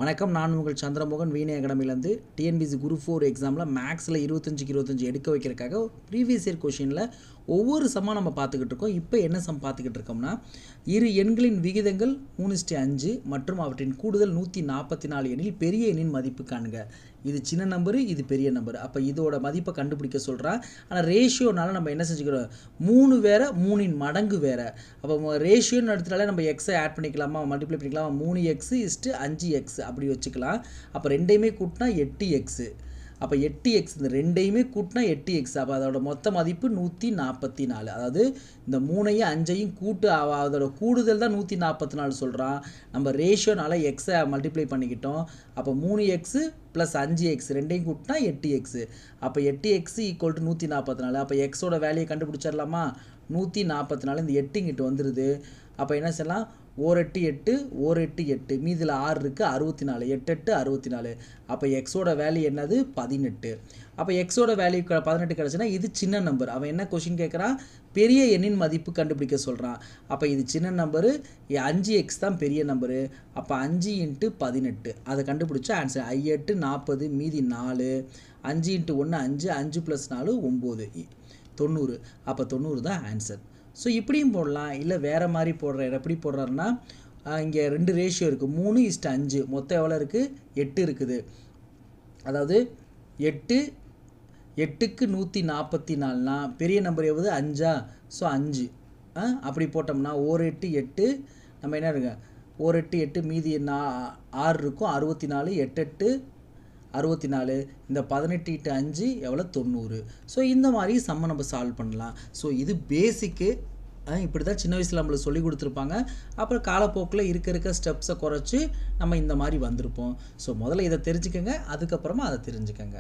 வணக்கம், நான் உங்கள் சந்திரமோகன் வீணை அகாடமிலேருந்து டிஎன்பிசி குரூப் 4 எக்ஸாமில் மேக்ஸில் 25க்கு 25 எடுக்க வைக்கிறதுக்காக ப்ரீவியஸ் இயர் கொஷினில் ஒவ்வொரு சம்மாக நம்ம பார்த்துக்கிட்டு இருக்கோம். இப்போ என்ன சம் பார்த்துக்கிட்டு இருக்கோம்னா, இரு எண்களின் விகிதங்கள் 3:5 மற்றும் அவற்றின் கூடுதல் 144 எனில் பெரிய எண்ணின் மதிப்பு காண்க. இது சின்ன நம்பரு, இது பெரிய நம்பர். அப்போ இதோட மதிப்பை கண்டுபிடிக்க சொல்கிறான். ஆனால் ரேஷியோனால நம்ம என்ன செஞ்சுக்கிறோம், 3 வேறு 3 மடங்கு வேறு. அப்போ ரேஷியோன்னு எடுத்துட்டாலே நம்ம எக்ஸை ஆட் பண்ணிக்கலாமா, மல்டிப்ளை பண்ணிக்கலாமா, 3x/5x அப்படி வச்சுக்கலாம். அப்போ ரெண்டையுமே கூட்டினா 8x. அப்போ 8x, இந்த ரெண்டையுமே கூட்டினா 8x. அப்போ அதோட மொத்த மதிப்பு 144. அதாவது இந்த 3ஐயும் 5ஐயும் கூட்டு அதோட கூடுதல் தான் 144 சொல்கிறான். நம்ம ரேஷியோனால எக்ஸை மல்டிப்ளை பண்ணிக்கிட்டோம். அப்போ 3x + 5x ரெண்டையும் கூட்டினா 8x. அப்போ 8x = 144. அப்போ எக்ஸோட வேல்யூயை கண்டுபிடிச்சிடலாமா, 144. இந்த 8 இங்கிட்டு வந்துடுது. அப்போ என்ன செய்யலாம், 1 8 8 1 8 8 மீதில் 6 இருக்குது, 64. 8 8 64. அப்போ எக்ஸோட வேல்யூ என்னது, 18. அப்போ எக்ஸோட வேல்யூ 18 கிடச்சுன்னா இது சின்ன நம்பர். அவன் என்ன கொஷின் கேட்குறான், பெரிய எண்ணின் மதிப்பு கண்டுபிடிக்க சொல்கிறான். அப்போ இது சின்ன நம்பரு, 5x தான் பெரிய நம்பரு. அப்போ 5 × 18 அதை கண்டுபிடிச்சா ஆன்சர். 8 40 மீதி 4. 5 × 1 5, 5 + 4 9, 90. அப்போ 90 தான் ஆன்சர். ஸோ இப்படியும் போடலாம், இல்லை வேறு மாதிரி போடுறாரு. எப்படி போடுறாருன்னா, இங்கே 2 ரேஷியோ இருக்குது, 3:5. மொத்தம் எவ்வளோ இருக்குது, 8 இருக்குது. அதாவது 8க்கு 144னா பெரிய நம்பர் எவ்வளவு, 5ஆ? ஸோ 5 அப்படி போட்டோம்னா 1 8 8 நம்ம என்ன இருக்கு, 1 8 8 மீதி 6 இருக்கும், 64. 8 8 64. இந்த 18 × 5 எவ்வளோ, 90. ஸோ இந்த மாதிரி சம்மை நம்ம சால்வ் பண்ணலாம். ஸோ இது பேசிக்கு. இப்படி தான் சின்ன வயசில் நம்மளுக்கு சொல்லி கொடுத்துருப்பாங்க. அப்புறம் காலப்போக்கில் இருக்க ஸ்டெப்ஸை குறைச்சி நம்ம இந்த மாதிரி வந்திருப்போம். ஸோ முதல்ல இதை தெரிஞ்சுக்கங்க, அதுக்கப்புறமா அதை தெரிஞ்சுக்கங்க.